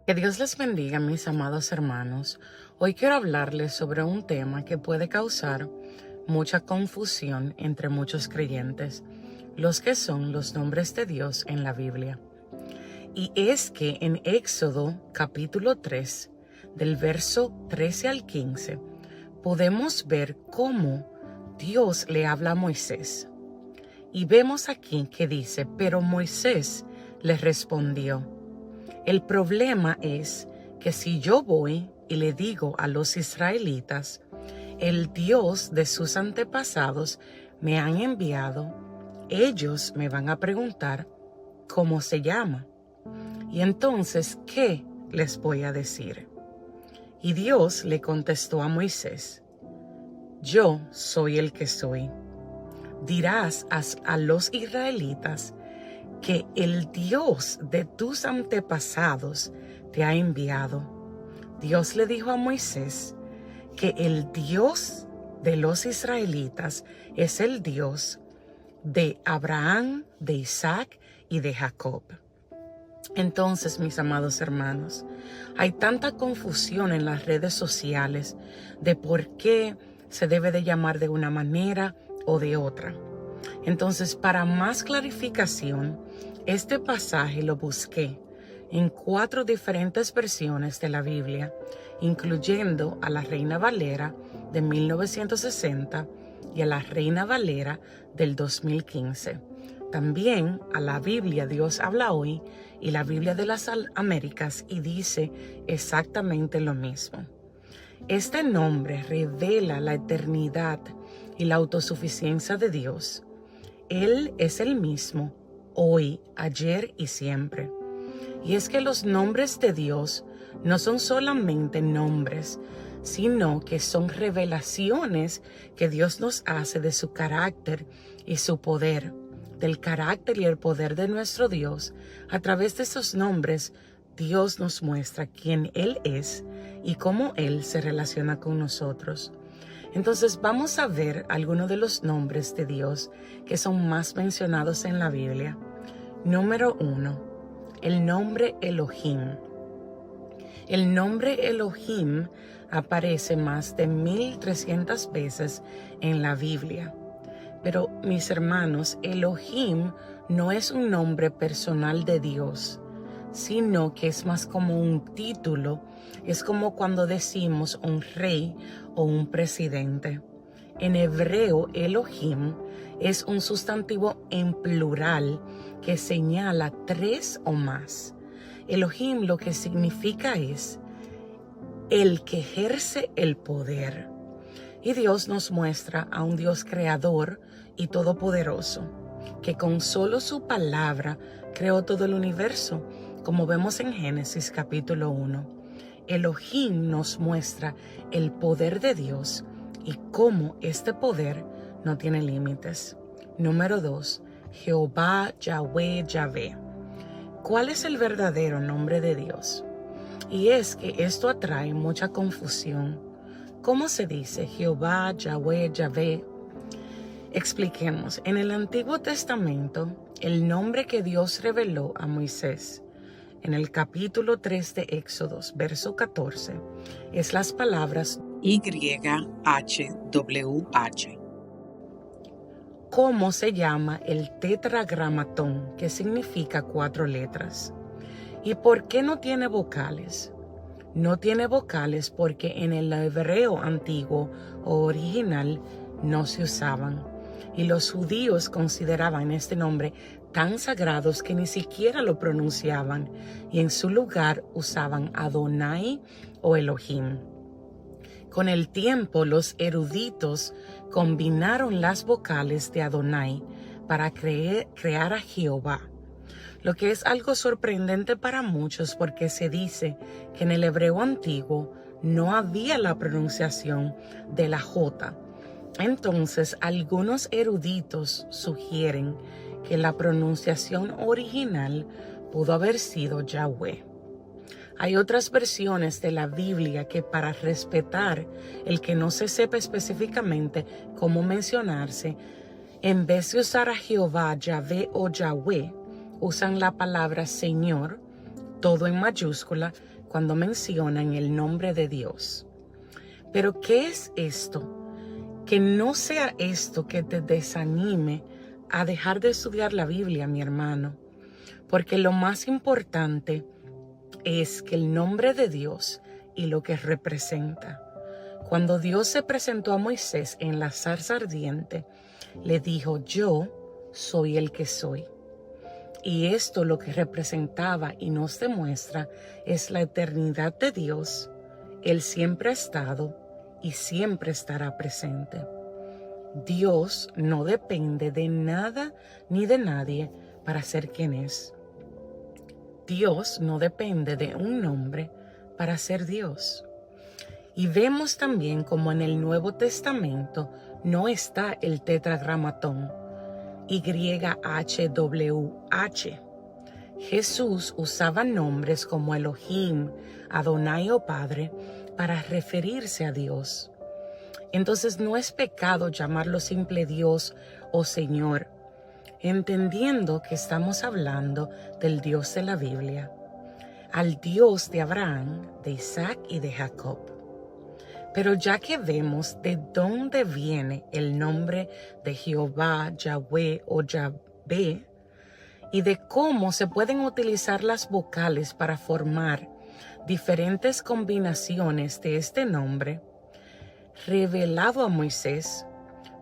Que Dios les bendiga, mis amados hermanos. Hoy quiero hablarles sobre un tema que puede causar mucha confusión entre muchos creyentes, los que son los nombres de Dios en la Biblia. Y es que en Éxodo capítulo 3, del verso 13 al 15, podemos ver cómo Dios le habla a Moisés. Y vemos aquí que dice, pero Moisés le respondió: el problema es que si yo voy y le digo a los israelitas, el Dios de sus antepasados me han enviado, ellos me van a preguntar cómo se llama. Y entonces, ¿qué les voy a decir? Y Dios le contestó a Moisés: yo soy el que soy. Dirás a los israelitas que el Dios de tus antepasados te ha enviado. Dios le dijo a Moisés que el Dios de los israelitas es el Dios de Abraham, de Isaac y de Jacob. Entonces, mis amados hermanos, hay tanta confusión en las redes sociales de por qué se debe de llamar de una manera o de otra. Entonces, para más clarificación, este pasaje lo busqué en 4 diferentes versiones de la Biblia, incluyendo a la Reina Valera de 1960 y a la Reina Valera del 2015. También a la Biblia Dios habla hoy y la Biblia de las Américas, y dice exactamente lo mismo. Este nombre revela la eternidad y la autosuficiencia de Dios. Él es el mismo, hoy, ayer y siempre. Y es que los nombres de Dios no son solamente nombres, sino que son revelaciones que Dios nos hace de su carácter y su poder, del carácter y el poder de nuestro Dios. A través de esos nombres, Dios nos muestra quién Él es y cómo Él se relaciona con nosotros. Entonces vamos a ver algunos de los nombres de Dios que son más mencionados en la Biblia. Número 1, el nombre Elohim. El nombre Elohim aparece más de 1300 veces en la Biblia. Pero mis hermanos, Elohim no es un nombre personal de Dios, sino que es más como un título. Es como cuando decimos un rey o un presidente. En hebreo, Elohim es un sustantivo en plural que señala 3 o más. Elohim lo que significa es el que ejerce el poder. Y Dios nos muestra a un Dios creador y todopoderoso, que con solo su palabra creó todo el universo, como vemos en Génesis capítulo 1. Elohim nos muestra el poder de Dios y cómo este poder no tiene límites. Número 2, Jehová, Yahweh, Yahvé. ¿Cuál es el verdadero nombre de Dios? Y es que esto atrae mucha confusión. ¿Cómo se dice Jehová, Yahweh, Yahvé? Expliquemos. En el Antiguo Testamento, el nombre que Dios reveló a Moisés en el capítulo 3 de Éxodos, verso 14, es las palabras YHWH. ¿Cómo se llama el tetragramatón, que significa 4 letras? ¿Y por qué no tiene vocales? No tiene vocales porque en el hebreo antiguo o original no se usaban. Y los judíos consideraban este nombre tan sagrados que ni siquiera lo pronunciaban, y en su lugar usaban Adonai o Elohim. Con el tiempo, los eruditos combinaron las vocales de Adonai para crear a Jehová, lo que es algo sorprendente para muchos porque se dice que en el hebreo antiguo no había la pronunciación de la J. Entonces, algunos eruditos sugieren que la pronunciación original pudo haber sido Yahweh. Hay otras versiones de la Biblia que, para respetar el que no se sepa específicamente cómo mencionarse, en vez de usar a Jehová, Yahvé o Yahweh, usan la palabra Señor, todo en mayúscula cuando mencionan el nombre de Dios. Pero ¿qué es esto? Que no sea esto que te desanime a dejar de estudiar la Biblia, mi hermano, porque lo más importante es que el nombre de Dios y lo que representa. Cuando Dios se presentó a Moisés en la zarza ardiente, le dijo: yo soy el que soy. Y esto lo que representaba y nos demuestra es la eternidad de Dios. Él siempre ha estado y siempre estará presente. Dios no depende de nada ni de nadie para ser quien es. Dios no depende de un nombre para ser Dios. Y vemos también como en el Nuevo Testamento no está el tetragramatón, YHWH. Jesús usaba nombres como Elohim, Adonai o Padre para referirse a Dios. Entonces no es pecado llamarlo simple Dios o Señor, entendiendo que estamos hablando del Dios de la Biblia, al Dios de Abraham, de Isaac y de Jacob. Pero ya que vemos de dónde viene el nombre de Jehová, Yahweh o Yahvé, y de cómo se pueden utilizar las vocales para formar diferentes combinaciones de este nombre, revelado a Moisés,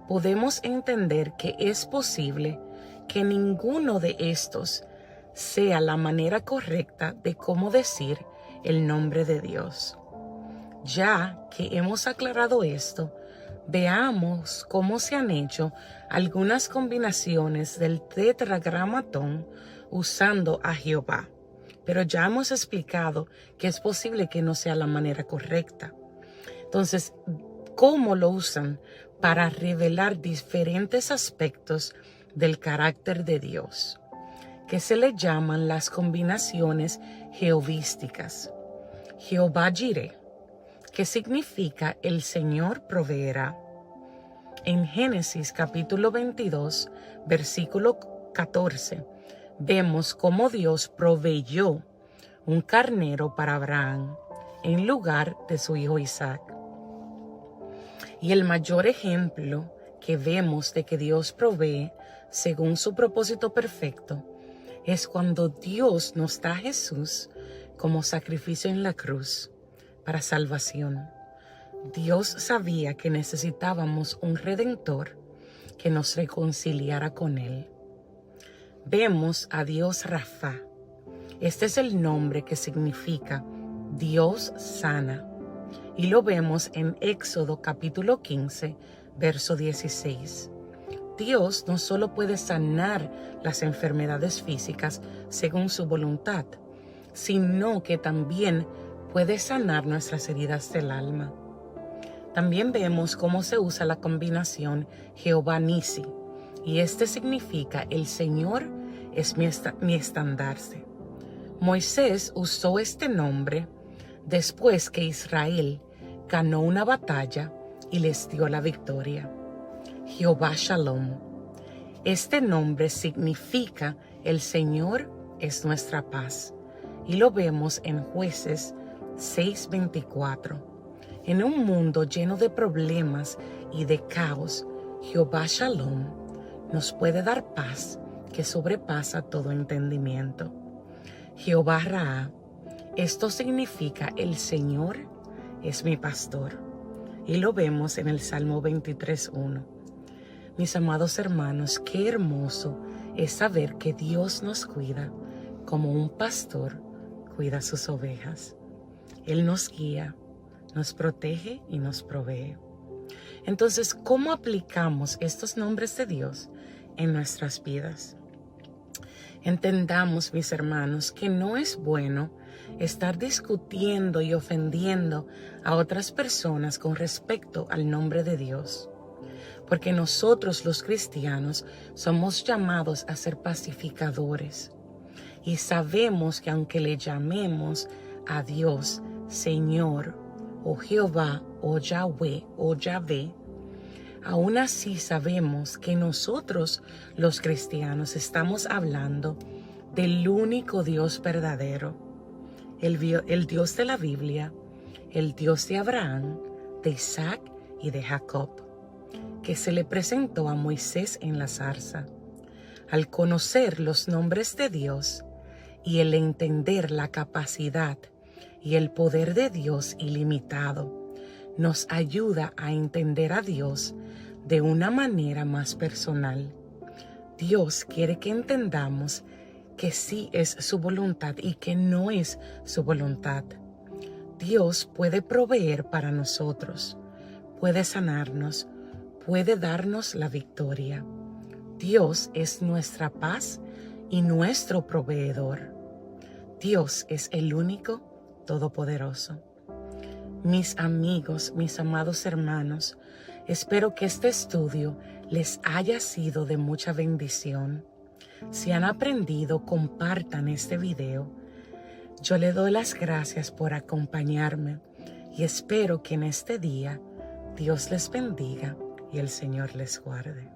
podemos entender que es posible que ninguno de estos sea la manera correcta de cómo decir el nombre de Dios. Ya que hemos aclarado esto, veamos cómo se han hecho algunas combinaciones del tetragramatón usando a Jehová. Pero ya hemos explicado que es posible que no sea la manera correcta. Entonces, ¿cómo lo usan para revelar diferentes aspectos del carácter de Dios, que se le llaman las combinaciones jehovísticas? Jehová Jireh, que significa el Señor proveerá. En Génesis capítulo 22, versículo 14, vemos cómo Dios proveyó un carnero para Abraham en lugar de su hijo Isaac. Y el mayor ejemplo que vemos de que Dios provee según su propósito perfecto es cuando Dios nos da a Jesús como sacrificio en la cruz para salvación. Dios sabía que necesitábamos un redentor que nos reconciliara con Él. Vemos a Dios Rafa. Este es el nombre que significa Dios sana. Y lo vemos en Éxodo capítulo 15, verso 16. Dios no solo puede sanar las enfermedades físicas según su voluntad, sino que también puede sanar nuestras heridas del alma. También vemos cómo se usa la combinación Jehová Nisi, y este significa el Señor es mi estandarte. Moisés usó este nombre después que Israel ganó una batalla y les dio la victoria. Jehová Shalom. Este nombre significa el Señor es nuestra paz, y lo vemos en Jueces 6:24. En un mundo lleno de problemas y de caos, Jehová Shalom nos puede dar paz que sobrepasa todo entendimiento. Jehová Raá, esto significa el Señor es mi pastor, y lo vemos en el Salmo 23:1. Mis amados hermanos, qué hermoso es saber que Dios nos cuida como un pastor cuida sus ovejas. Él nos guía, nos protege y nos provee. Entonces, ¿cómo aplicamos estos nombres de Dios en nuestras vidas? Entendamos, mis hermanos, que no es bueno estar discutiendo y ofendiendo a otras personas con respecto al nombre de Dios, porque nosotros los cristianos somos llamados a ser pacificadores y sabemos que aunque le llamemos a Dios Señor o Jehová o Yahweh o Yahvé, aún así sabemos que nosotros los cristianos estamos hablando del único Dios verdadero. el Dios de la Biblia, el Dios de Abraham, de Isaac y de Jacob, que se le presentó a Moisés en la zarza. Al conocer los nombres de Dios y el entender la capacidad y el poder de Dios ilimitado, nos ayuda a entender a Dios de una manera más personal. Dios quiere que entendamos que sí es su voluntad y que no es su voluntad. Dios puede proveer para nosotros, puede sanarnos, puede darnos la victoria. Dios es nuestra paz y nuestro proveedor. Dios es el único todopoderoso. Mis amigos, mis amados hermanos, espero que este estudio les haya sido de mucha bendición. Si han aprendido, compartan este video. Yo le doy las gracias por acompañarme y espero que en este día Dios les bendiga y el Señor les guarde.